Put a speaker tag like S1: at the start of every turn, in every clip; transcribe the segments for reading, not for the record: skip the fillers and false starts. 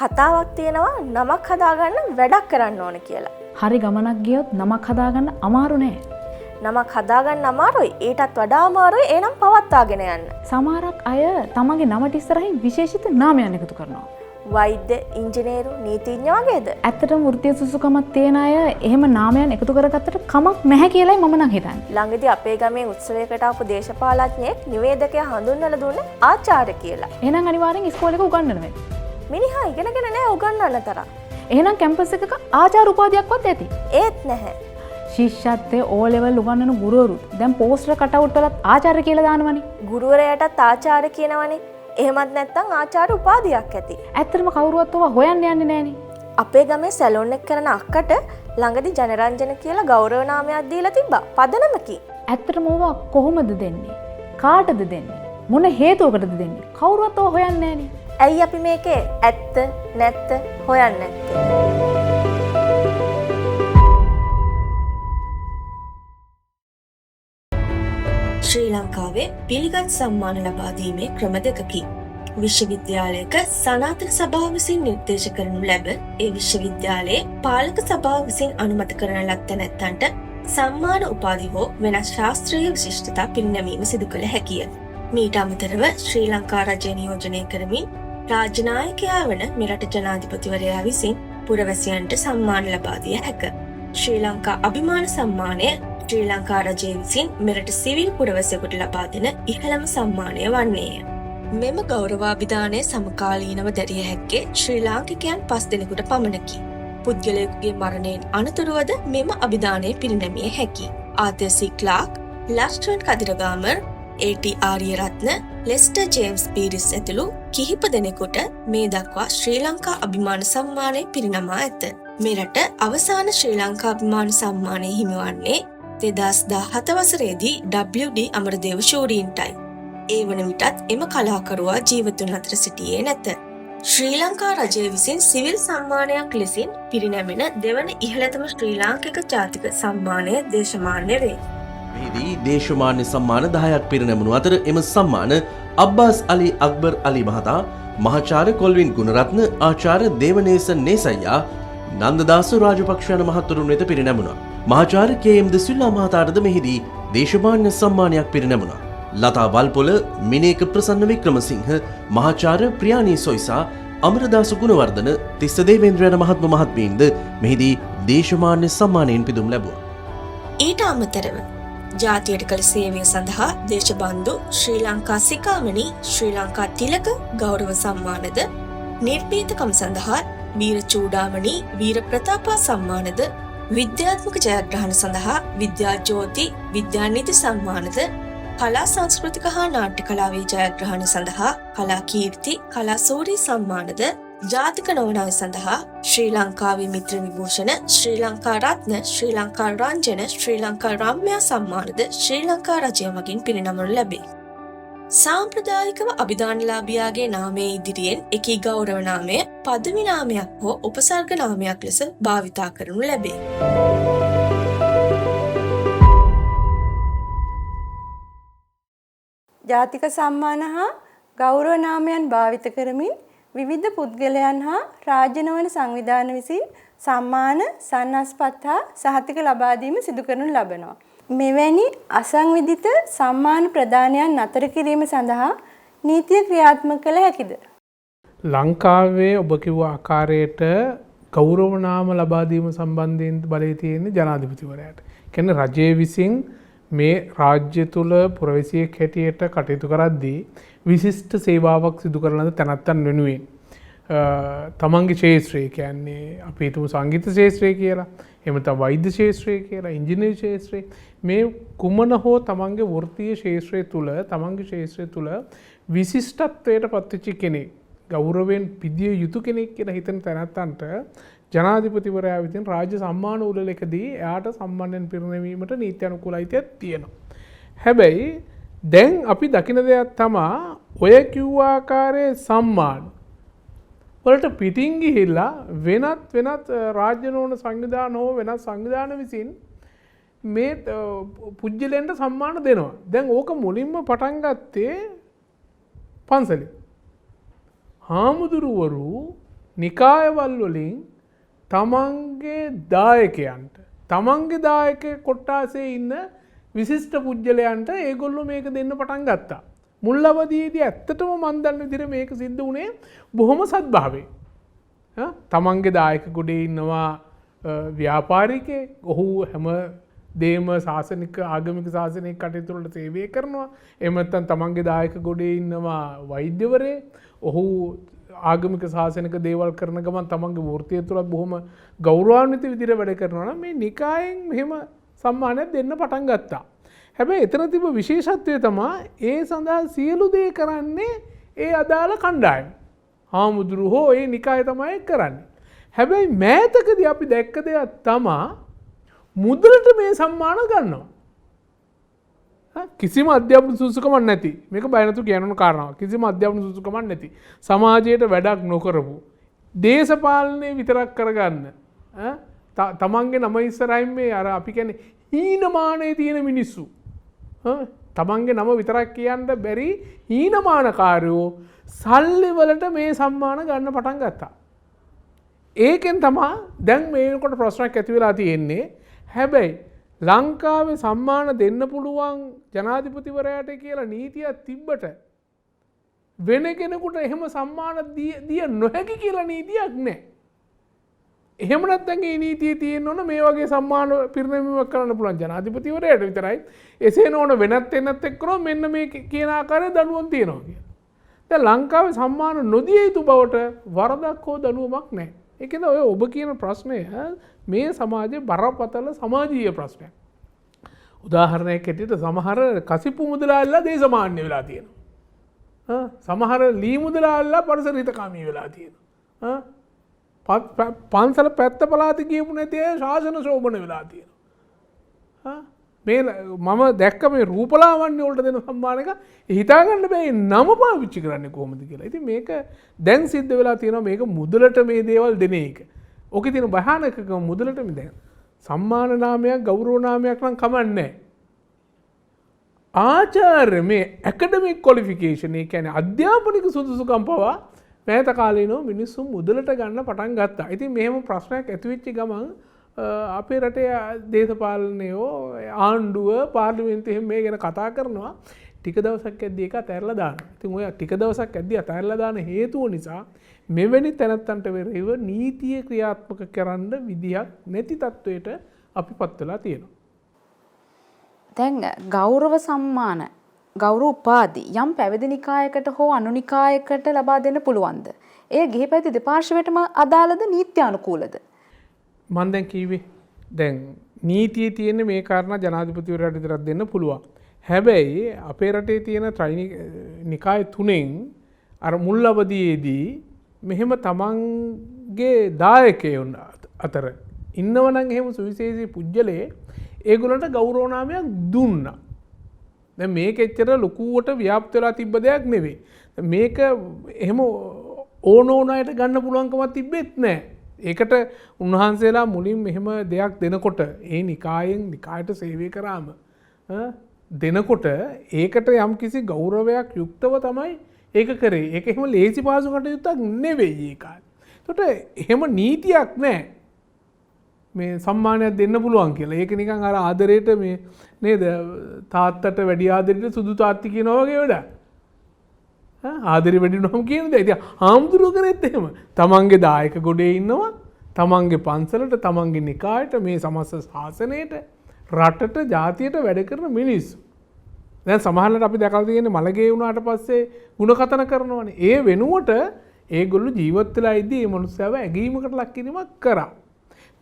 S1: කතාවක් තියෙනවා නමක් හදාගන්න වැඩක් කරන්න ඕන කියලා.
S2: හරි ගමනක් ගියොත් නමක් හදාගන්න අමාරු නෑ.
S1: නමක් හදාගන්න අමාරුයි. ඊටත් වඩා අමාරුයි ඒ නම පවත්වාගෙන යන්න.
S2: සමහරක් අය තමන්ගේ නමට ඉස්සරහින් විශේෂිත නාමයන් එකතු කරනවා.
S1: වෛද්‍ය, ඉංජිනේරු, නීතිඥ වගේද?
S2: ඇත්තටම වෘත්තීය සුසුකමක් තියෙන අය එහෙම නාමයන් එකතු කරගත්තට කමක් නැහැ කියලායි මම නම් හිතන්නේ.
S1: ළඟදී අපේ ගමේ උත්සවයකට ආපු දේශපාලඥයෙක් නිවේදකයා හඳුන්වලා දුන්නේ ආචාර්ය කියලා.
S2: එහෙනම් අනිවාර්යෙන් ඉස්කෝලේක උගන්වනවා.
S1: මිනිහා ඉගෙනගෙන නෑ උගන්වන්න තරම්.
S2: එහෙනම් කැම්පස් එකක ආචාර්ය උපාධියක්වත් ඇති.
S1: ඒත් නැහැ.
S2: ශිෂ්‍යත්වයේ ඕ ලෙවල් උගන්වන ගුරුවරුත් දැන් පෝස්ටර් කටවුට් වලත් ආචාර්ය කියලා දානවනේ.
S1: ගුරුවරයාටත් ආචාර්ය කියනවනේ. එහෙමත් නැත්නම් ආචාර්ය උපාධියක් ඇති.
S2: ඇත්තටම කවුරුවත් ඔවා හොයන්න යන්නේ නැහනේ.
S1: අපේ ගමේ සැලොන් එක කරන අක්කට ළඟදී ජනරංජන කියලා ගෞරව නාමයක් දීලා තිබ්බා. පදනමකින්.
S2: ඇත්තටම ඕවා කොහොමද දෙන්නේ? කාටද දෙන්නේ? මොන හේතුවකටද දෙන්නේ? කවුරුවත් ඕවා හොයන්නේ නැහනේ.
S1: ඇයි අපි මේකේ ඇත්ත නැත්ත හොයන්නේ නැත්තේ? ශ්‍රී ලංකාවේ පිළිගත් සම්මාන ලබා දීමේ ක්‍රම දෙකකි. විශ්වවිද්‍යාලයක සනාතන සභාව විසින් නිර්දේශ කරනු ලැබ ඒ විශ්වවිද්‍යාලයේ පාලක සභාව විසින් අනුමත කරන ලද තැනැත්තන්ට සම්මාන උපාධි හෝ වෙනස් ශාස්ත්‍රීය විශිෂ්ටතා පිරිනැමීම සිදු කළ හැකිය. මීට අමතරව ශ්‍රී ලංකා රජය නියෝජනය කරමින් රාජ්‍ය නායකයා වන මෙරට ජනාධිපතිවරයා විසින් පුරවැසියන්ට සම්මාන ලබා දිය හැක. ශ්‍රී ලංකා අභිමාන සම්මානය ශ්‍රී ලංකා රජය විසින් මෙරට සිවිල් පුරවැසියෙකුට ලබා දෙන ඉහළම සම්මානය වන්නේය. මෙම ගෞරවාභිදානය සමකාලීනව දැරිය හැක්කේ ශ්‍රී ලාංකිකයන් 5 දෙනෙකුට පමණකි. පුද්ගලයෙකුගේ මරණයෙන් අනතුරුවද මෙම අභිදානය පිරිනැමිය හැකි. ආර්තර් සී clerk, ලස්ටන් කදිරගාමර්, A T. Ariyaratne, Lester James Peiris ඇතුළු කිහිප දෙනෙකුට මේ දක්වා ශ්‍රී ලංකා අභිමාන සම්මානය පිරිනමා ඇත. මෙරට අවසාන ශ්‍රී ලංකා අභිමාන සම්මානය හිමිවන්නේ 2017 වසරේදී W.D. අමරදේව ශූරීන්ටයි. ඒ වන විටත් එම කලාකරුවා ජීවතුන් අතර සිටියේ නැත. ශ්‍රී ලංකා රජය විසින් සිවිල් සම්මානයක් ලෙසින් පිරිනැමෙන දෙවන ඉහළතම ශ්‍රී ලාංකික ජාතික සම්මානය දේශමාන්‍ය වේ.
S3: මෙහිදී දේශමාන්‍ය සම්මාන 10ක් පිරිනැමුණු අතර එම සම්මාන අබ්බාස් අලි අක්බර් අලි මහතා, මහාචාර්ය කොල්වින් ගුණරත්න, ආචාර්ය දේවනේසන් නේසయ్యා, නන්දදාස රාජපක්ෂ යන මහතුරුන් වෙත පිරිනැමුණා. මහාචාර්ය කේ.එම්. ද සිල්වා මහතාටද මෙහිදී දේශමාන්‍ය සම්මානයක් පිරිනැමුණා. ලතා වල්පොල, මිනේක ප්‍රසන්න වික්‍රමසිංහ, මහාචාර්ය ප්‍රියානී සොයිසා, අමරදාස ගුණවර්ධන, තිස්ස දේවේන්ද්‍ර යන මහත්ම මහත්මීන්ද මෙහිදී දේශමාන්‍ය සම්මානයෙන් පිදුම් ලැබුවා.
S1: ඊට අමතරව ජාතියට කළ සේවය සඳහා දේශබන්දු, ශ්‍රී ලංකා සිකාමණි, ශ්‍රී ලංකා තිලක ගෞරව සම්මානද, නිර්භීතකම සඳහා වීර චූඩාමණි, වීර ප්‍රතාපා සම්මානද, විද්‍යාත්මක ජයග්‍රහණ සඳහා විද්‍යා ජ්‍යෝති, විද්‍යානිධි සම්මානද, කලා සංස්කෘතික හා නාට්‍ය කලාවේ ජයග්‍රහණ සඳහා කලා කීර්ති, කලා සූරි සම්මානද, ජාතික නොවන අය සඳහා ශ්‍රී ලංකාවේ මිත්‍ර විභූෂණ, ශ්‍රී ලංකා රත්න, ශ්‍රී ලංකා රංජන, ශ්‍රී ලංකා රම්‍යා සම්මානද ශ්‍රී ලංකා රජය මගින් පිරිනමනු ලැබේ. සාම්ප්‍රදායිකව අභිදානලාභියාගේ නාමයේ ඉදිරියෙන් එකී ගෞරව නාමය පදවි නාමයක් හෝ උපසර්ග නාමයක් ලෙස භාවිතා කරනු ලැබේ.
S4: ජාතික සම්මාන හා ගෞරව නාමයන් භාවිත කරමින් විවිධ පුද්ගලයන් හා රාජ්‍ය නොවන සංවිධාන විසින් සම්මාන, සන්නස්පත් හා සහතික ලබා දීම සිදු කරනු ලබනවා. මෙවැනි අසංවිධිත සම්මාන ප්‍රදානයන් නතර කිරීම සඳහා නීතිය ක්‍රියාත්මක කළ හැකිද?
S5: ලංකාවේ ඔබ කිව්ව ආකාරයට ගෞරව නාම ලබා දීම සම්බන්ධයෙන් බලය තියෙන්නේ ජනාධිපතිවරයාට. කියන්නේ රජය විසින් මේ රාජ්‍ය තුල පුරවැසියෙක් හැටියට කටයුතු කරද්දී විශිෂ්ට සේවාවක් සිදු කරන ලද තැනැත්තන් වෙනුවෙන් තමන්ගේ ශාස්ත්‍රය කියන්නේ අපි හිතමු සංගීත ශාස්ත්‍රය කියලා, එහෙම නැත්නම් වෛද්‍ය ශාස්ත්‍රය කියලා, ඉංජිනේරු ශාස්ත්‍රය, මේ කුමන හෝ තමන්ගේ වෘත්තීය ශාස්ත්‍රය තුල තමන්ගේ ශාස්ත්‍රය තුල විශිෂ්ටත්වයට පත්වෙච්ච කෙනෙක්, ගෞරවයෙන් පිදිය යුතු කෙනෙක් කියලා හිතන තැනැත්තන්ට ජනාධිපතිවරයා විසින් රාජ්‍ය සම්මාන උළෙලකදී එයාට සම්මානයෙන් පිරිනැමීමට නීති අනුකූල අයිතියක් තියෙනවා. හැබැයි දැන් අපි දකින දෙයක් තමයි ඔය කිව්ව ආකාරයේ සම්මාන වලට පිටින් ගිහිල්ලා වෙනත් රාජ්‍ය නොවන සංවිධාන හෝ වෙනත් සංවිධාන විසින් මේ පුජ්‍යලෙන්ට සම්මාන දෙනවා. දැන් ඕක මුලින්ම පටන් ගත්තේ පන්සලේ. හාමුදුරුවරු නිකායවල් වලින් තමන්ගේ දායකයන්ට තමන්ගේ දායක කොට්ටාසේ ඉන්න විශිෂ්ට පුද්ගලයන්ට ඒගොල්ලෝ මේක දෙන්න පටන් ගත්තා. මුල් අවදීදී ඇත්තටම මන් දන්න විදිහට මේක සිද්ධ වුණේ බොහොම සද්භාවයෙන්. තමන්ගේ දායක ගොඩේ ඉන්නවා ව්‍යාපාරිකයෙක්. ඔහු හැම දේම ශාසනික ආගමික ශාසනික කටයුතු වලට සේවය කරනවා. එහෙම නැත්නම් තමන්ගේ දායක ගොඩේ ඉන්නවා වෛද්‍යවරයෙක්. ඔහු ආගමික ශාසනික දේවල් කරන ගමන් තමන්ගේ වෘත්තිය තුළ බොහොම ගෞරවාන්විත විදිහට වැඩ කරනවා නම් මේ නිකායෙන් මෙහෙම සම්මානයක් දෙන්න පටන් ගත්තා. හැබැයි එතන තිබ්බ විශේෂත්වය තමයි ඒ සඳහා සියලු දේ කරන්නේ ඒ අදාළ කණ්ඩායම. හාමුදුරු හෝ ඒ නිකාය තමයි කරන්නේ. හැබැයි මෑතකදී අපි දැක්ක දෙයක් තමයි මුදලට මේ සම්මාන ගන්නවා. කිසිම අධ්‍යාපන සුසුකමක් නැති. මේක බය නැතු කියනන කාරණාවක්. කිසිම අධ්‍යාපන සුසුකමක් නැති. සමාජයට වැඩක් නොකරපු. දේශපාලනය විතරක් කරගන්න. තමන්ගේ නම ඉස්සරහින් මේ අර අපි කියන්නේ හීනමානයේ තියෙන මිනිස්සු. තමන්ගේ නම විතරක් කියන්න බැරි හීනමානකාරයෝ සල්ලි වලට මේ සම්මාන ගන්න පටන් ගත්තා. ඒකෙන් තමයි දැන් මේකට ප්‍රශ්නයක් ඇති වෙලා තියෙන්නේ. හැබැයි ලංකාවේ සම්මාන දෙන්න පුළුවන් ජනාධිපතිවරයාට කියලා නීතියක් තිබ්බට වෙන කෙනෙකුට එහෙම සම්මාන දිය නොහැකි කියලා නීතියක් නැහැ. එහෙම නැත්නම් මේ නීතිය තියෙන්න ඕන මේ වගේ සම්මාන පිරිනැමීමක් කරන්න පුළුවන් ජනාධිපතිවරයාට විතරයි. එසේ නොවන වෙනත් වෙනත් එක්කනොත් මෙන්න මේ කියන ආකාරයේ දඬුවම් තියෙනවා කියලා. දැන් ලංකාවේ සම්මාන නොදිය යුතු බවට වරදක් හෝ දඬුවමක් නැහැ. ඒකෙන්ද ඔය ඔබ කියන ප්‍රශ්නය මේ සමාජයේ බරපතල සමාජීය ප්‍රශ්නයක්. උදාහරණයක් ඇටියට සමහර කසිප්පු මුදලාල්ලා දේශමාන්‍ය වෙලා තියෙනවා. සමහර ලී මුදලාල්ලා පරිසරිතකාමී වෙලා තියෙනවා. පන්සල පැත්ත පළාත ගියපු නැති අය ශාසන ශෝභන වෙලා තියෙනවා. මේ මම දැක්ක මේ රූපලාවන්‍ය වලට දෙන සම්මාන එක හිතාගන්න බෑ නම පාවිච්චි කරන්නේ කොහොමද කියලා. ඉතින් මේක දැන් සිද්ධ වෙලා තියෙනවා මේක මුදලට මේ දේවල් දෙන එක. ඔකේ තියෙන භයානකකම මුදලට මේ දැන් සම්මාන නාමයක් ගෞරව නාමයක් නම් කමන්නේ. ආචාර්ය මේ ඇකඩමික් ක්වොලිෆිකේෂන් ඒ කියන්නේ අධ්‍යාපනික සුදුසුකම් පවා මෑත කාලේනෝ මිනිස්සු මුදලට ගන්න පටන් ගත්තා. ඉතින් මෙහෙම ප්‍රශ්නයක් ඇති වෙච්ච ගමන් අපේ රටේ දේශපාලනයෝ ආණ්ඩුව පාර්ලිමේන්තුවේ මේ ගැන කතා කරනවා. ටික දවසක් ඇද්දි ඒක අතහැරලා දානවා. ඉතින් ඔය ටික දවසක් ඇද්දි අතහැරලා දාන හේතුව නිසා මෙවැනි තැනත්තන්ට වෙරෙහිව නීතිය ක්‍රියාත්මක කරන්න විදියක් නැති තත්වයට අපිපත් වෙලා තියෙනවා.
S2: දැන් ගෞරව සම්මාන ගෞරව උපාධි යම් පැවිදි නිකායකට හෝ අනුනිකායකට ලබා දෙන්න පුළුවන්ද? ඒ ගිහි පැවිදි දෙපාර්ශ්වයටම අදාළද නීත්‍යානුකූලද?
S5: මම දැන් කිව්වේ දැන් නීතියේ තියෙන මේ කාරණා ජනාධිපතිවරයාට විතරක් දෙන්න පුළුවන්. හැබැයි අපේ රටේ තියෙන නිකාය තුනෙන් අර මුල් අවදියේදී මෙහෙම තමන්ගේ දායකයන් අතර ඉන්නවනම් එහෙම සුවිශේෂී පුජ්‍යලේ ඒගොල්ලන්ට ගෞරව නාමයක් දුන්නා. දැන් මේක එච්චර ලොකුවට ව්‍යාප්ත වෙලා තිබ්බ දෙයක් නෙවෙයි. මේක එහෙම ඕන අයට ගන්න පුළුවන්කමක් තිබෙත් නැහැ. ඒකට උන්වහන්සේලා මුලින් මෙහෙම දෙයක් දෙනකොට ඒ නිකායට සේවය කරාම දෙනකොට ඒකට යම් කිසි ගෞරවයක් යුක්තව තමයි ඒක කරේ. ඒක එහෙම ලේසි පාසු කටයුත්තක් නෙවෙයි ඒ කාලේ. ඒකට එහෙම නීතියක් නැහැ. මේ සම්මානයක් දෙන්න පුළුවන් කියලා. ඒක නිකන් අර ආදරේට මේ නේද තාත්තට වැඩි ආදරෙට සුදු තාත්ති කියනවා වගේ වැඩක්. ආදරේ වැඩි වුණාම කියන දේ. ඉතින් හාමුදුරුවෝ කරෙත් එහෙම. තමන්ගේ දායක ගොඩේ ඉන්නවා. තමන්ගේ පන්සලට, තමන්ගේ නිකායට, මේ සමස්ත ශාසනයට, රටට, ජාතියට වැඩ කරන මිනිස්සු. දැන් සමහරවිට අපි දැකලා තියෙන්නේ මලගේ වුණාට පස්සේ ಗುಣකතන කරනවානේ. ඒ වෙනුවට ඒගොල්ලෝ ජීවත් වෙලා ඉදී මේ මනුස්සයව ඇගීමකට ලක් කිරීමක් කරා.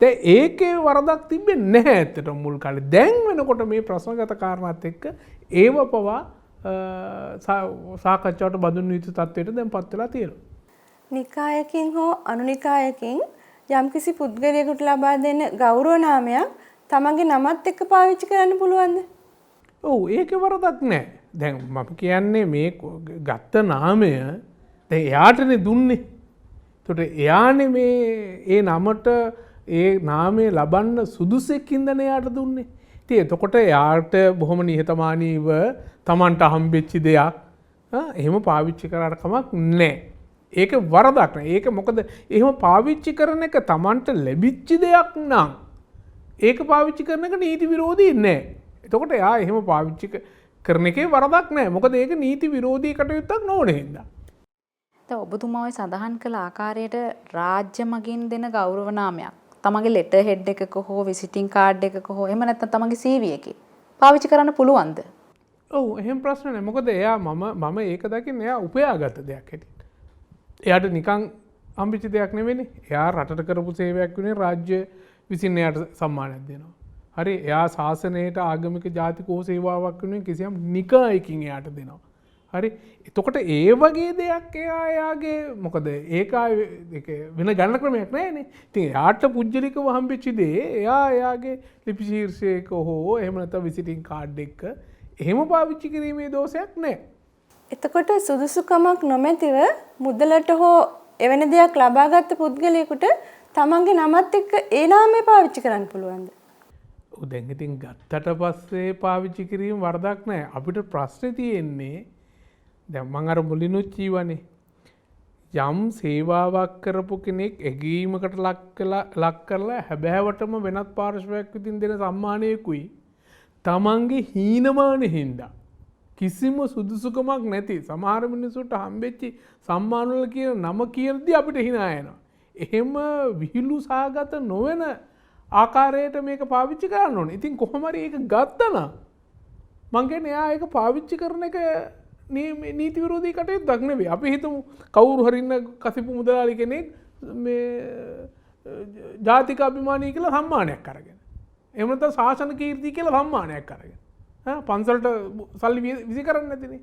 S5: දැන් ඒකේ වරදක් තිබෙන්නේ නැහැ ඇත්තටම මුල් කාලේ. දැන් වෙනකොට මේ ප්‍රශ්නගත කාරණාත් එක්ක ඒව පවා සාකච්ඡාවට බඳුන් යුතු තත්ත්වයට දැන් පත් වෙලා තියෙනවා.
S4: නිකායකින් හෝ අනුනිකායකින් යම්කිසි පුද්ගලයෙකුට ලබා දෙන ගෞරව නාමයක් තමන්ගේ නමත් එක්ක පාවිච්චි කරන්න පුළුවන්ද?
S5: ඔව් ඒකේ වරදක් නැහැ. දැන් මම කියන්නේ මේ ගත්ත නාමය දැන් එයාටනේ දුන්නේ. ඒකට එයානේ මේ ඒ නමට ඒ නාමය ලබන්න සුදුසෙක්ින්ද එයාට දුන්නේ. ඉතින් එතකොට එයාට බොහොම නිහතමානීව Tamanට හම්බෙච්ච දෙයක් එහෙම පාවිච්චි කරාට කමක් නැහැ. ඒක වරදක් නෑ. ඒක මොකද එහෙම පාවිච්චි කරන එක Tamanට ලැබිච්ච දෙයක් නම් ඒක පාවිච්චි කරන එක නීති විරෝධී නෑ. එතකොට එයා එහෙම පාවිච්චි කරන එකේ වරදක් නෑ. මොකද ඒක නීති විරෝධී කටයුත්තක් නොවන හින්දා.
S2: දැන් ඔබතුමා ඔය සඳහන් කළ ආකාරයට රාජ්‍ය මගින් දෙන ගෞරව නාමයක් තමන්ගේ ලෙටර් හෙඩ් එකක හෝ විසිටින් කාඩ් එකක හෝ එහෙම නැත්නම් තමන්ගේ CV එකේ පාවිච්චි කරන්න පුළුවන්ද?
S5: ඔව් එහෙම ප්‍රශ්න නෑ. මොකද එයා මම ඒක දකින්නේ එයා උපයාගත් දෙයක් හැටියට. එයාට නිකන් අම්බිච්ච දෙයක් නෙවෙයිනේ. එයා රටට කරපු සේවයක් වෙනේ රාජ්‍ය විසින් එයාට සම්මානයක් දෙනවා. හරි එයා ශාසනයට ආගමික ජාතිකෝ සේවාවක් වෙනුවෙන් කිසියම් නිකායකින් එයාට දෙනවා. හරි එතකොට ඒ වගේ දෙයක් එයාගේ මොකද ඒක වෙන ගණන ක්‍රමයක් නෑනේ. ඉතින් එයාට පුජ්‍යලිකව හම්බෙච්ච දේ එයාගේ ලිපි ශීර්ෂයක හෝ එහෙම නැත්නම් විසිටින් කාඩ් එක එහෙම පාවිච්චි කිරීමේ දෝෂයක් නෑ.
S4: එතකොට සුදුසුකමක් නොමැතිව මුදලට හෝ එවැනි දෙයක් ලබාගත් පුද්ගලයෙකුට තමන්ගේ නමත් එක්ක ඒ නාමය පාවිච්චි කරන්න පුළුවන්ද?
S5: දැන් ඉතින් ගත්තට පස්සේ පාවිච්චි කිරීම වරදක් නෑ. අපිට ප්‍රශ්නේ තියෙන්නේ දැන් මම අර මුලිනුත් කියවනේ යම් සේවාවක් කරපු කෙනෙක් ඇගීමකට ලක් කරලා හැබෑවටම වෙනත් පාර්ශවයක් විසින් දෙන සම්මානයකුයි තමන්ගේ හීනමාන හින්දා කිසිම සුදුසුකමක් නැති සමහර මිනිස්සුන්ට හම්බෙච්චි සම්මානවල කියන නම කියද්දි අපිට hina යනවා. එහෙම විහිළු සාගත නොවන ආකාරයට මේක පාවිච්චි කරන්න ඕනේ. ඉතින් කොහොම හරි ඒක ගත්තා නම් මං කියන්නේ එයා ඒක පාවිච්චි කරන එක නීති විරෝධී කටයුත්තක් නෙවෙයි. අපි හිතමු කවුරු හරි ඉන්න කසිපු මුදලාලි කෙනෙක් මේ ජාතික අභිමානී කියලා සම්මානයක් අරගෙන. එහෙම නැත්නම් ශාසන කීර්ති කියලා සම්මානයක් අරගෙන. පන්සලට සල්ලි විසි කරන්නේ නැතිනේ.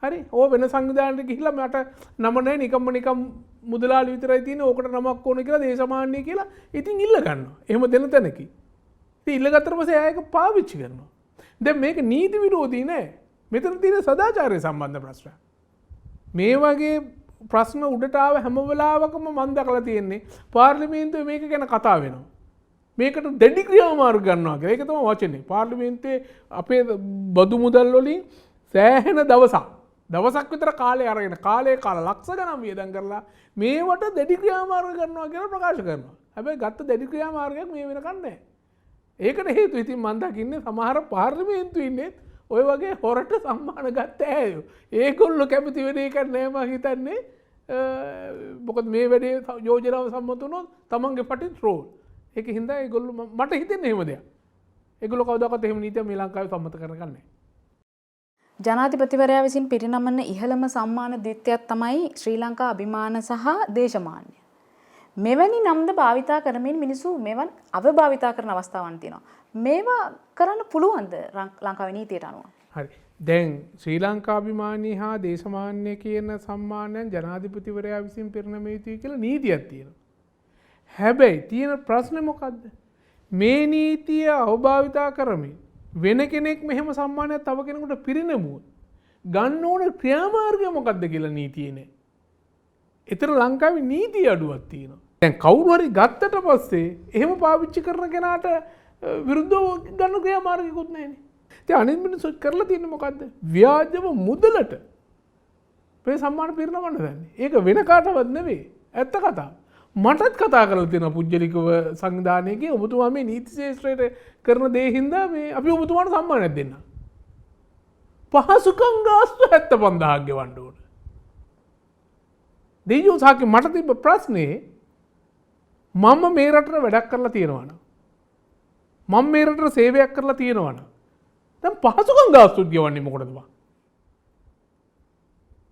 S5: හරි ඕ වෙන සංවිධානයට ගිහිල්ලා මට නම නැහැ නිකම් මුදලාලි විතරයි තියෙන්නේ ඕකට නමක් ඕන කියලා දේශමාන්‍ය කියලා ඉතින් ඉල්ල ගන්නවා. එහෙම දෙන තැනකි. ඉතින් ඉල්ල ගත්තට පස්සේ එයා ඒක පාවිච්චි කරනවා. දැන් මේක නීති විරෝධී නෑ. මෙතන තියෙන සදාචාරය සම්බන්ධ ප්‍රශ්න. මේ වගේ ප්‍රශ්න උඩට ආව හැම වෙලාවකම මම දැකලා තියෙන්නේ පාර්ලිමේන්තුවේ මේක ගැන කතා වෙනවා. මේකට දැඩි ක්‍රියාමාර්ග ගන්නවා කියලා. ඒක තමයි වචනේ. පාර්ලිමේන්තුවේ අපේ බදු මුදල් වලින් සෑහෙන දවසක් විතර කාලය අරගෙන කාලය ලක්ෂ ගණන් වියදම් කරලා මේවට දැඩි ක්‍රියාමාර්ග කරනවා කියලා ප්‍රකාශ කරනවා. හැබැයි ගත්ත දැඩි ක්‍රියාමාර්ගයක් මේ වෙනකන් නැහැ. ඒකට හේතුව ඉතින් මම දකින්නේ සමහර පාර්ලිමේන්තුවේ ඉන්නේ ඔය වගේ හොරට සම්මාන ගත්ත ඇයෝ. ඒගොල්ලෝ කැමති වෙන එක නෑ මම හිතන්නේ. මොකද මේ වැඩේ යෝජනාව සම්මත වුණොත් තමන්ගේ පටින් රෝල්. ඒක හින්දා ඒගොල්ලෝ මට හිතෙන්නේ එහෙම දෙයක්. ඒගොල්ලෝ කවදාකවත් එහෙම නීතියක් මේ ලංකාවේ සම්මත කරගන්නේ නැහැ.
S2: ජනාධිපතිවරයා විසින් පිරිනමන ඉහළම සම්මාන ද්විත්වයක් තමයි ශ්‍රී ලංකා අභිමාන සහ දේශමාන්‍ය. මෙවැනි නම්ද භාවිතා කරමින් මිනිස්සු මෙවන් අවභාවිතා කරන අවස්ථාවන් තියෙනවා. මේවා කරන්න පුළුවන්ද ලංකාවේ නීතියට අනුව?
S5: හරි. දැන් ශ්‍රී ලංකා අභිමානී හා දේශමාන්‍ය කියන සම්මානයන් ජනාධිපතිවරයා විසින් පිරිනැමිය යුතුයි කියලා නීතියක් තියෙනවා. හැබැයි තියෙන ප්‍රශ්නේ මොකද්ද? මේ නීතිය අවභාවිතා කරමින් වෙන කෙනෙක් මෙහෙම සම්මානයක් තව කෙනෙකුට පිරිනැමුවොත් ගන්න ඕන ක්‍රියාමාර්ගය මොකක්ද කියලා නීතියේ නෑ. ඒතර ලංකාවේ නීති අඩුවක් තියෙනවා. දැන් කවුරු හරි ගත්තට පස්සේ එහෙම පාවිච්චි කරන කෙනාට විරුද්ධව ගන්න ක්‍රියාමාර්ගයකුත් නැහැනේ. ඉතින් අනිත් මිනිස්සු කරලා තියෙන්නේ මොකද්ද? ව්‍යාජව මුදලට මේ සම්මාන පිරිනමන්න දන්නේ. ඒක වෙන කාටවත් නෙවෙයි. ඇත්ත කතාව. මටත් කතා කරලා තියෙනවා පුජ්‍යලිකව සංවිධානයකින් ඔබතුමා මේ නීති ශාස්ත්‍රයට කරන දේ හින්දා මේ අපි ඔබතුමාට සම්මානයක් දෙන්න. පහසුකම් ගාස්තු 75000ක් ගෙවන්න ඕන. දෙයියෝ සාකේ මට තිබ්බ ප්‍රශ්නේ මම මේ රටට වැඩක් කරලා තියෙනවා නම් මම මේ රටට සේවයක් කරලා තියෙනවා නම් දැන් පහසුකම් ගාස්තු ගෙවන්නේ මොකටද බං?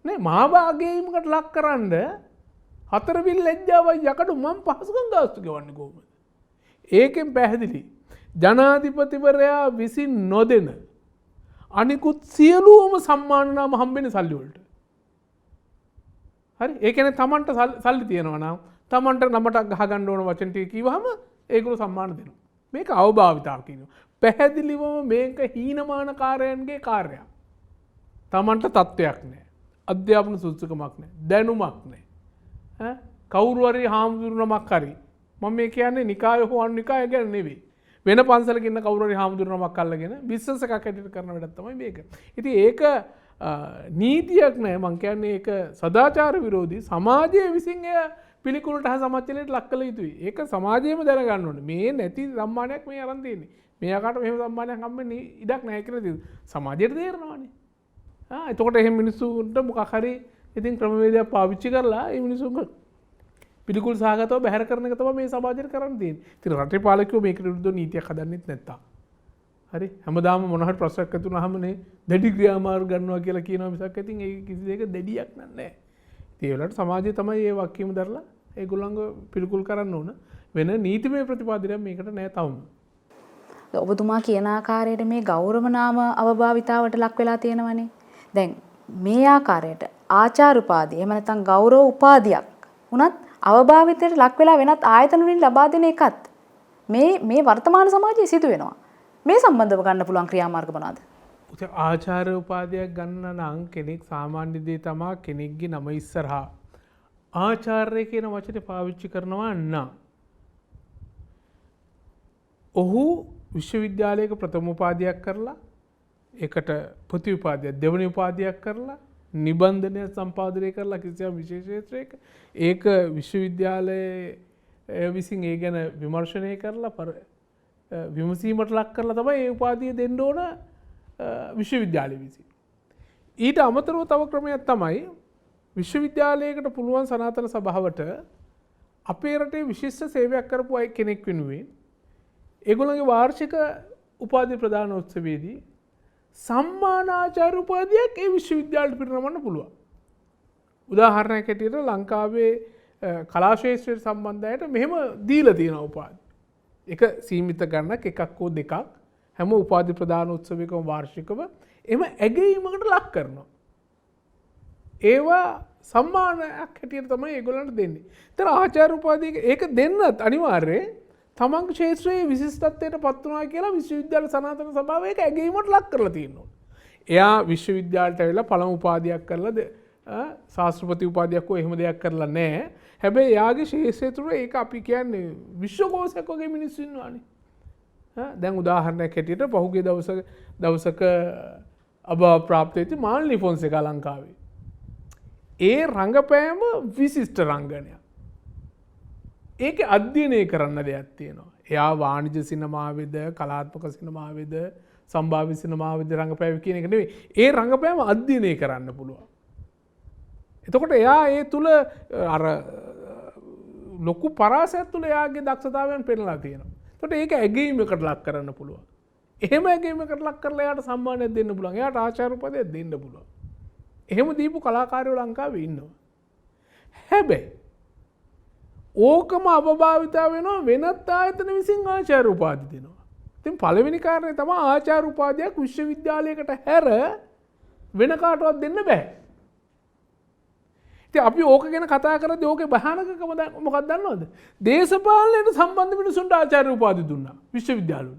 S5: නේ මහභාගයකට ලක් කරන්න හතරවිල් ලැජ්ජාවයි යකඩු මම පහසුකම් ගාස්තු ගෙවන්නේ කොහොමද? ඒකෙන් පැහැදිලි ජනාධිපතිවරයා විසින් නොදෙන අනිකුත් සියලුම සම්මාන නාම හම්බෙන්නේ සල්ලි වලට. හරි ඒ කියන්නේ Tamanට සල්ලි තියෙනවා නම් Tamanට නමටක් ගහගන්න ඕන වචන ටික කිව්වහම ඒගොල්ලෝ සම්මාන දෙනවා. මේක අවභාවිතාව කියනවා. පැහැදිලිවම මේක හීනමානකාරයන්ගේ කාර්යයක්. Tamanට තත්ත්වයක් නැහැ. අධ්‍යාපන සුසුකමක් නැහැ. දැනුමක් නැහැ. කවුරු හරි හාමුදුරු නමක් හරි මම මේ කියන්නේ නිකාය හෝ අනිකාය ගැන නෙවෙයි. වෙන පන්සලක ඉන්න කවුරු හරි හාමුදුරු නමක් අල්ලගෙන බිස්නස් එකක් හැටියට කරන වැඩක් තමයි මේක. ඉතින් ඒක නීතියක් නෑ මං කියන්නේ ඒක සදාචාර විරෝධී සමාජය විසින් එය පිළිකුලට හා සමච්චලයට ලක් කළ යුතුයි. ඒක සමාජයේම දැනගන්න ඕනේ. මේ නැති සම්මානයක් මේ අරන් තියෙන්නේ. මෙයාකට මෙහෙම සම්මානයක් හම්බෙන්නේ ඉඩක් නැහැ කියලා තියෙනවා. සමාජයට තේරෙනවානේ. එතකොට එහෙම මිනිස්සුන්ට මොකක් හරි ඉතින් ක්‍රමවේදයක් පාවිච්චි කරලා ඒ මිනිස්සුන්ට පිළිකුල් සහගතව බැහැර කරන එක තමයි මේ සමාජයට කරන්න තියෙන්නේ. ඉතින් රටේ පාලකයෝ මේකට විරුද්ධව නීතියක් හදන්නෙත් නැත්තම්. හරි හැමදාම මොන හරි ප්‍රශ්නයක් ඇති වුනහමනේ දැඩි ක්‍රියාමාර්ග ගන්නවා කියලා කියනවා මිසක් ඉතින් ඒක කිසි දෙයක දැඩියක් නැහැ. ඒ වෙලාවට සමාජය තමයි මේ වක්කීම දරලා ඒගොල්ලන්ව පිළිකුල් කරන්න ඕන. වෙන නීතිමය ප්‍රතිපාදනයක් මේකට නැහැ තවම.
S2: ඔබතුමා කියන ආකාරයට මේ ගෞරව නාම අවභාවිතාවට ලක් වෙලා තියෙනවනේ. දැන් මේ ආකාරයට ආචාර උපාධිය එහෙම නැත්නම් ගෞරව උපාධියක් උනත් අවභාවිතයට ලක් වෙලා වෙනත් ආයතන වලින් ලබා දෙන එකත් මේ වර්තමාන සමාජයේ සිදු වෙනවා. මේ සම්බන්ධව ගන්න පුළුවන් ක්‍රියාමාර්ග මොනවාද?
S5: ආචාර උපාධියක් ගන්න නම් කෙනෙක් සාමාන්‍ය දේ තමා කෙනෙක්ගේ නම ඉස්සරහා ආචාර්ය කියන වචනේ පාවිච්චි කරනවා නම් ඔහු විශ්වවිද්‍යාලයක ප්‍රථම උපාධියක් කරලා ඒකට ප්‍රති උපාධියක් දෙවනි උපාධියක් කරලා නිබන්ධනය සම්පාදනය කරලා කිසියම් විශේෂ ක්ෂේත්‍රයක ඒක විශ්වවිද්‍යාලයේ විසින් ඒ ගැන විමර්ශනය කරලා විමසීමට ලක් කරලා තමයි ඒ උපාධිය දෙන්න ඕන විශ්වවිද්‍යාලය විසින්. ඊට අමතරව තව ක්‍රමයක් තමයි විශ්වවිද්‍යාලයකට පුළුවන් සනාතන සභාවට අපේ රටේ විශිෂ්ට සේවයක් කරපු අය කෙනෙක් වෙනුවෙන් ඒගොල්ලන්ගේ වාර්ෂික උපාධි ප්‍රදාන උත්සවයේදී සම්මානාචාර්ය උපාධියක් ඒ විශ්වවිද්‍යාලයට පිරිනමන්න පුළුවන්. උදාහරණයක් හැටියට ලංකාවේ කලා ශාස්ත්‍රයට සම්බන්ධ අයට මෙහෙම දීලා තියෙනවා උපාධි. එක සීමිත ගණනක් එකක් හෝ දෙකක් හැම උපාධි ප්‍රදාන උත්සවයකම වාර්ෂිකව එම ඇගයීමකට ලක් කරනවා. ඒවා සම්මානයක් හැටියට තමයි ඒගොල්ලන්ට දෙන්නේ. ඒතර ආචාර්ය උපාධියක ඒක දෙන්නත් අනිවාර්යයෙන් තමන්ගේ ක්ෂේත්‍රයේ විශිෂ්ටත්වයට පත් වුණා කියලා විශ්වවිද්‍යාල සනාතන සභාව ඒක ඇගීමට ලක් කරලා තියෙනවා. එයා විශ්වවිද්‍යාලයට ඇවිල්ලා පළමු උපාධියක් කරලා ශාස්ත්‍රපති උපාධියක් හෝ එහෙම දෙයක් කරලා නැහැ. හැබැයි එයාගේ ක්ෂේත්‍රය තුළ ඒක අපි කියන්නේ විශ්වකෝෂයක් වගේ මිනිස්සු ඉන්නවානේ. දැන් උදාහරණයක් හැටියට පහුගිය දවසක අභාව ප්‍රාප්ත වෙච්ච මාල්නි ෆොන්සේකා ලංකාවේ. ඒ රංගපෑම විශිෂ්ට රංගනයක්. ඒක අධ්‍යයනය කරන්න දෙයක් තියෙනවා. එයා වාණිජ සිනමාවේද කලාත්මක සිනමාවේද සම්භාව්‍ය සිනමාවේද රංගපෑම කියන එක නෙවෙයි. ඒ රංගපෑම අධ්‍යයනය කරන්න පුළුවන්. එතකොට එයා ඒ තුල අර ලොකු පරාසයක් තුල එයාගේ දක්ෂතාවයන් පෙන්නලා තියෙනවා. එතකොට ඒක ඇගීමකට ලක් කරන්න පුළුවන්. එහෙම ඇගීමකට ලක් කරලා එයාට සම්මානයක් දෙන්න පුළුවන්. එයාට ආචාර්ය උපදෙස් දෙන්න පුළුවන්. එහෙම දීපු කලාකාරයෝ ලංකාවේ ඉන්නවා. හැබැයි ඕකම අපභාවිතා වෙනවා වෙනත් ආයතන විසින් ආචාර්ය උපාධි දෙනවා. ඉතින් පළවෙනි කාරණේ තමයි ආචාර්ය උපාධියක් විශ්වවිද්‍යාලයකට හැර වෙන කාටවත් දෙන්න බෑ. ඉතින් අපි ඕක ගැන කතා කරද්දී ඕකේ භයානකකම මොකක්ද දන්නවද? දේශපාලනයට සම්බන්ධ මිනිසුන්ට ආචාර්ය උපාධි දුන්නා විශ්වවිද්‍යාලවල.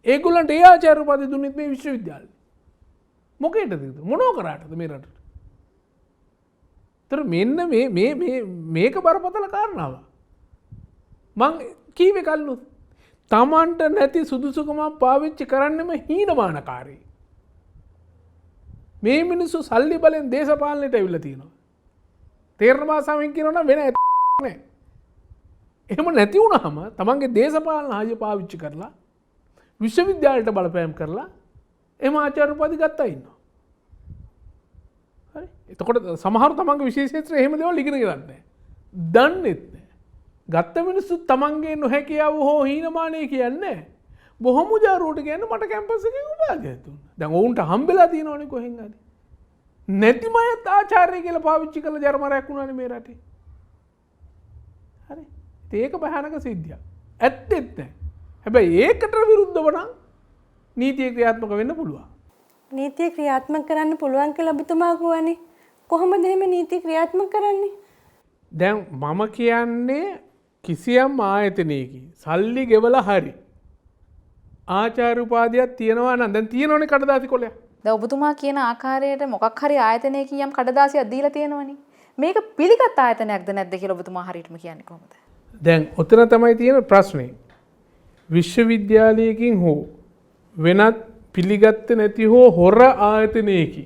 S5: ඒගොල්ලන්ට ඒ ආචාර්ය උපාධි දුන්නෙත් මේ විශ්වවිද්‍යාලේ. මොකේද මොනෝ කරාටද මේ රටට? මෙන්න මේක බරපතල කාරණාව. මං කීවේ කල්ලු තමන්ට නැති සුදුසුකමක් පාවිච්චි කරන්නෙම හීනමානකාරී. මේ මිනිස්සු සල්ලි බලෙන් දේශපාලනයට ඇවිල්ලා තියෙනවා. තේරෙන භාෂාවෙන් කියනවා නම් වෙන නැහැ. එහෙම නැති වුණාම තමන්ගේ දේශපාලන ආයය පාවිච්චි කරලා විශ්වවිද්‍යාලයට බලපෑම් කරලා එම ආචාර්ය උපාධි ගත්තා ඉන්නවා. එතකොට සමහරු තමන්ගේ විශේෂ ක්ෂේත්‍රයේ එහෙම දේවල් ඉගෙන ගන්න නැහැ. දන්නෙත් නැහැ. ගත්ත මිනිස්සු තමන්ගේ නොහැකියාව හෝ හීනමානය කියන්නේ බොහොම උජාරුවට කියන්නේ මට කැම්පස් එකේ උපාධියක් දුන්නා. දැන් ඔවුන්ට හම්බෙලා තියෙනවනේ කොහෙන් හරි. නැතිම අයත් ආචාර්ය කියලා පාවිච්චි කළ ජර්මරයක් වුණානේ මේ රටේ. හරි. ඒක භයානක සිද්ධියක්. ඇත්තෙත් නැහැ. හැබැයි ඒකට විරුද්ධව නම් නීතිය ක්‍රියාත්මක වෙන්න පුළුවන්.
S4: නීතිය ක්‍රියාත්මක කරන්න පුළුවන් කියලා ඔබතුමා කියවනේ. කොහොමද එහෙම නීතිය ක්‍රියාත්මක කරන්නේ?
S5: දැන් මම කියන්නේ කිසියම් ආයතනයකින් සල්ලි ගෙවලා හරි ආචාර්ය උපාධියක් තියෙනවා නම් දැන් තියෙනවනේ කඩදාසි කොලයක්.
S2: දැන් ඔබතුමා කියන ආකාරයට මොකක් හරි ආයතනයකින් යම් කඩදාසියක් දීලා තියෙනවනේ. මේක පිළිගත් ආයතනයක්ද නැද්ද කියලා ඔබතුමා හරියටම කියන්නේ කොහොමද?
S5: දැන් ඔතන තමයි තියෙන ප්‍රශ්නේ. විශ්වවිද්‍යාලයකින් හෝ වෙනත් පිළිගත්තේ නැති හෝ හොර ආයතනයකි.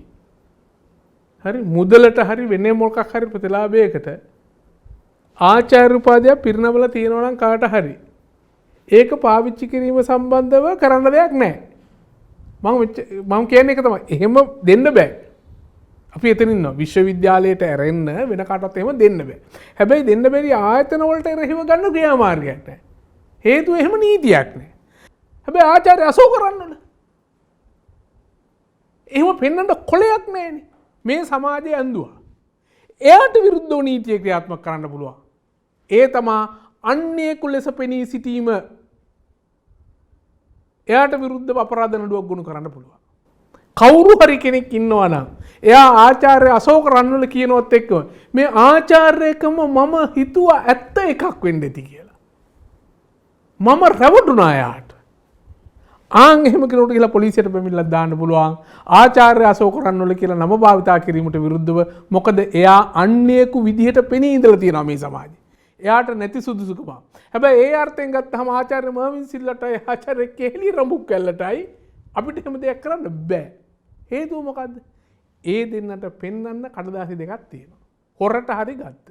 S5: හරි මුදලට හරි වෙන මොකක් හරි ප්‍රතිලාභයකට ආචාර්ය උපාධියක් පිරිනවල තියෙනවා නම් කාට හරි ඒක පාවිච්චි කිරීම සම්බන්ධව කරන්න දෙයක් නැහැ. මම කියන්නේ ඒක තමයි. එහෙම දෙන්න බෑ. අපි එතන ඉන්නවා විශ්වවිද්‍යාලයට ඇරෙන්න වෙන කාටවත් එහෙම දෙන්න බෑ. හැබැයි දෙන්න බැරි ආයතන වලට එරෙහිව ගන්න ක්‍රියාමාර්ගයක් නැහැ. හේතුව එහෙම නීතියක් නැහැ. හැබැයි ආචාර්ය අසෝ කරන්න ඕන. එහෙම පෙන්වන්න කොලයක් නැහැනේ. මේ සමාජය ඇඳුවා. එයාට විරුද්ධව නීතිය ක්‍රියාත්මක කරන්න පුළුවන්. ඒ තමා අන්‍යයෙකු ලෙස පෙනී සිටීම. එයාට විරුද්ධව අපරාධ නඩුවක් ගොනු කරන්න පුළුවන්. කවුරු හරි කෙනෙක් ඉන්නවා නම් එයා ආචාර්ය අශෝක රන්වල කියනවත් එක්කම මේ ආචාර්යකම මම හිතුවා ඇත්ත එකක් වෙන්න ඇති කියලා. මම රැවටුණා යාට. ආන් එහෙම කෙනෙකුට කියලා පොලිසියට පැමිණිලා දාන්න පුළුවන් ආචාර්ය අශෝක රන්වල කියලා නම භාවිතා කිරීමට විරුද්ධව. මොකද එයා අන්‍යයෙකු විදිහට පෙනී ඉඳලා තියෙනවා මේ සමාජයේ. එයාට නැති සුදුසුකම. හැබැයි ඒ අර්ථයෙන් ගත්තහම ආචාර්ය මර්වින් සිල්ලටයි ආචාර්ය කෙහෙලි රඹුක් කැල්ලටයි අපිට එහෙම දෙයක් කරන්න බෑ. හේතුව මොකද්ද? ඒ දෙන්නට පෙන්වන්න කඩදාසි දෙකක් තියෙනවා. හොරට හරි ගත්ත,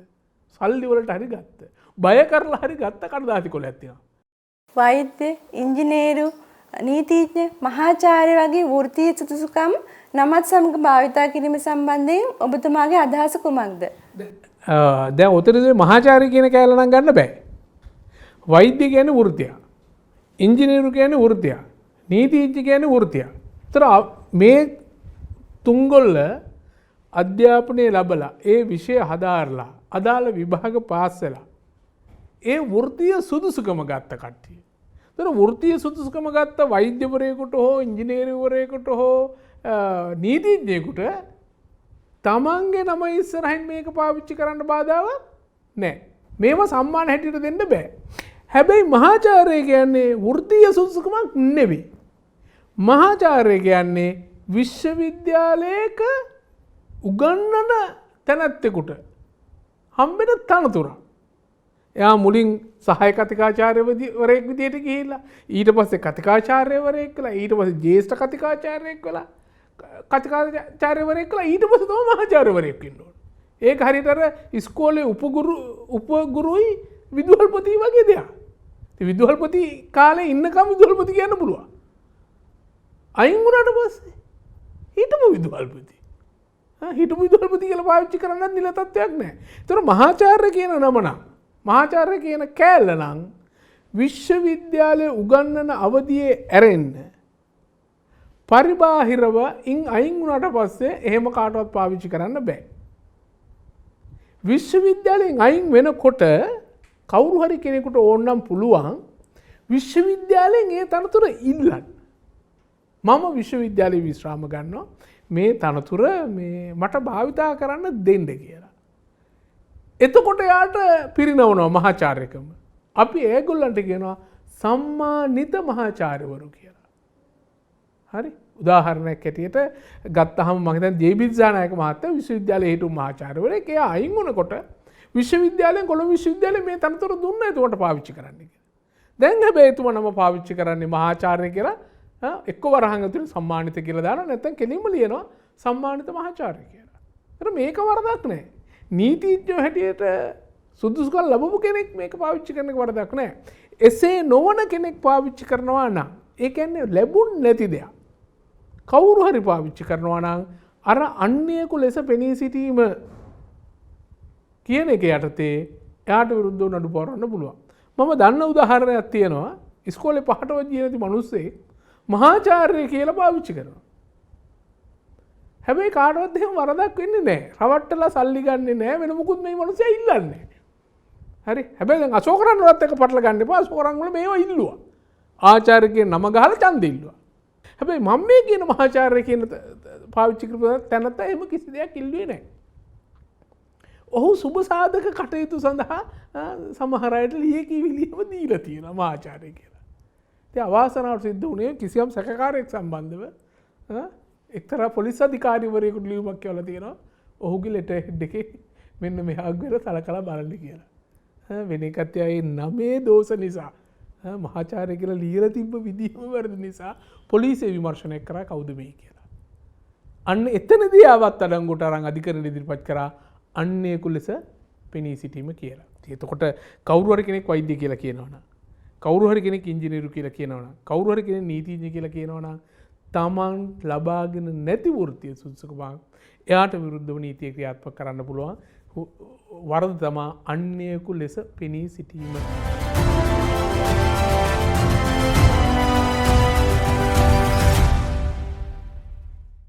S5: සල්ලි වලට හරි ගත්ත, බය කරලා හරි ගත්ත කඩදාසි කොලයක් තියෙනවා.
S4: වෛද්‍ය, ඉංජිනේරු, නීතිඥ, මහාචාර්ය වගේ වෘත්තීය සුදුසුකම් නමත් සමග භාවිතා කිරීම සම්බන්ධයෙන් ඔබතුමාගේ අදහස කුමක්ද?
S5: දැන් උතරේ මහාචාර්ය කියන කැලල නම් ගන්න බෑ. වෛද්‍ය කියන්නේ වෘත්තිය. ඉංජිනේරු කියන්නේ වෘත්තිය. නීතිඥ කියන්නේ වෘත්තිය. ඒතර මේ තුන්ගොල්ල අධ්‍යාපනය ලැබලා ඒ විෂය හදාarලා අදාළ විභාග පාස් වෙලා ඒ වෘත්තීය සුදුසුකම ගත්ත කට්ටිය. ඒතර වෘත්තීය සුදුසුකම ගත්ත වෛද්‍යවරයෙකුට හෝ ඉංජිනේරුවරයෙකුට හෝ නීතිඥයෙකුට තමන්ගේ නම ඉස්සරහින් මේක පාවිච්චි කරන්න බාධාවක් නැහැ. මේව සම්මාන හැටියට දෙන්න බෑ. හැබැයි මහාචාර්ය කියන්නේ වෘත්තීය සුදුසුකමක් නෙවෙයි. මහාචාර්ය කියන්නේ විශ්වවිද්‍යාලයක උගන්වන තැනැත්තෙකුට හම්බෙන තනතුර. එයා මුලින් සහායක කතිකාචාර්යවරයෙක් විදියට ගිහිල්ලා ඊට පස්සේ කතිකාචාර්යවරයෙක් වෙලා ඊට පස්සේ ජ්‍යෙෂ්ඨ කතිකාචාර්යෙක් වෙලා කතිකාචාර්යවරයෙක් වෙලා ඊට පස්සේ තමයි මහාචාර්යවරයෙක් වෙන්න ඕන. ඒක හරියට අර ඉස්කෝලේ උපගුරුයි විදුහල්පති වගේ දෙයක්. ඉතින් විදුහල්පති කාලේ ඉන්නකම් විදුහල්පති කියන්න පුළුවන්. අයින් වුණාට පස්සේ හිටපු විදුහල්පති. හිටපු විදුහල්පති කියලා පාවිච්චි කරන්නත් නිල තත්ත්වයක් නැහැ. ඒතර මහාචාර්ය කියන නම නම් මහාචාර්ය කියන කෑල්ල නම් විශ්වවිද්‍යාලයේ උගන්වන අවධියේ ඇරෙන්න පරිබාහිරව අයින් වුණාට පස්සේ එහෙම කාටවත් පාවිච්චි කරන්න බෑ. විශ්වවිද්‍යාලයෙන් අයින් වෙනකොට කවුරු හරි කෙනෙකුට ඕනනම් පුළුවන් විශ්වවිද්‍යාලයෙන් ඒ තනතුර ඉල්ලන්න. මම විශ්වවිද්‍යාලයේ විශ්‍රාම ගන්නවා මේ තනතුර මට භාවිතා කරන්න දෙන්න කියලා. එතකොට යාට පිරිනවනවා මහාචාර්යකම. අපි ඒගොල්ලන්ට කියනවා සම්මානිත මහාචාර්යවරු කියලා. හරි? උදාහරණයක් ඇටියට ගත්තහම මම හිතන්නේ ජේ.බිත්සානායක මහත්තයා විශ්වවිද්‍යාලයේ හිටපු මහාචාර්යවරයෙක්. එයා අයින් වුණකොට විශ්වවිද්‍යාලයෙන් කොළඹ විශ්වවිද්‍යාලයේ මේ තනතුර දුන්නා එතකොට පාවිච්චි කරන්න කියලා. දැන් හැබැයි එතුමා නම පාවිච්චි කරන්නේ මහාචාර්ය කියලා එක්ක වරහන් ඇතුළේ සම්මානිත කියලා දානවා නැත්නම් කෙලින්ම ලියනවා සම්මානිත මහාචාර්ය කියලා. ඒතර මේක වරදක් නෑ. නීතිඥයෝ හැටියට සුදුසුකම් ලැබපු කෙනෙක් මේක පාවිච්චි කරන එක වරදක් නෑ. එසේ නොවන කෙනෙක් පාවිච්චි කරනවා නම් ඒ කියන්නේ ලැබුණ නැති දෙයක්. කවුරු හරි පාවිච්චි කරනවා නම් අර අන්‍යයෙකු ලෙස පෙනී සිටීම කියන එක යටතේ එයාට විරුද්ධව නඩු පවරන්න පුළුවන්. මම දන්න උදාහරණයක් තියෙනවා. ඉස්කෝලේ 5ට වගේ නැති මිනිස්සෙක් මහාචාර්ය කියලා පාවිච්චි කරනවා. හැබැයි කාටවත් එහෙම වරදක් වෙන්නේ නැහැ. රවට්ටලා සල්ලි ගන්නෙ නැහැ. වෙන මොකුත් මේ මිනිස්සයා ඉල්ලන්නේ නැහැ. හරි. හැබැයි දැන් අශෝක රන්වලත් එක්ක පටල ගන්න එපා. අශෝක රන්වල මේවා ඉල්ලුවා. ආචාර්ය කියන නම ගහලා ඡන්ද ඉල්ලුවා. හැබැයි මම මේ කියන මහාචාර්ය කියන පාවිච්චි කරපු තැනත් එහෙම කිසි දෙයක් ඉල්ලුවේ නැහැ. ඔහු සුබ සාධක කටයුතු සඳහා සමහර අයට ලියකියවිලියම දීලා තියෙනවා මහාචාර්ය කියලා. ඉතින් අවාසනාවට සිද්ධ වුණේ කිසියම් සැකකාරයෙක් සම්බන්ධව එක්තරා පොලිස් අධිකාරිවරයෙකුට ලියුමක් කියලා තියෙනවා. ඔහුගේ ලෙටර් හෙඩ් එකේ මෙන්න මෙහා ගිර සලකලා බලන්න කියලා. වෙන එකත් ඒ නමේ දෝෂ නිසා මහාචාර්ය කියලා ලියලා තිබ්බ විදිහම වැරදි නිසා පොලිසිය විමර්ශනය කරා කවුද මේ කියලා. අන්න එතනදී ආවත් අඩංගුවට අරන් අධිකරණය ඉදිරිපත් කරා අන්නේකු ලෙස පෙනී සිටීම කියලා. එතකොට කවුරු හරි කෙනෙක් වෛද්‍ය කියලා කියනවනම්, කවුරු හරි කෙනෙක් ඉංජිනේරු කියලා කියනවනම්, කවුරු හරි කෙනෙක් නීතිඥ කියලා කියනවනම් තමන් ලබාගෙන නැති වෘත්තීය සුදුසුකමක් එයාට විරුද්ධව නීතිය ක්‍රියාත්මක කරන්න පුළුවන්. වරද තමා අන්‍යයෙකු ලෙස පෙනී සිටීම.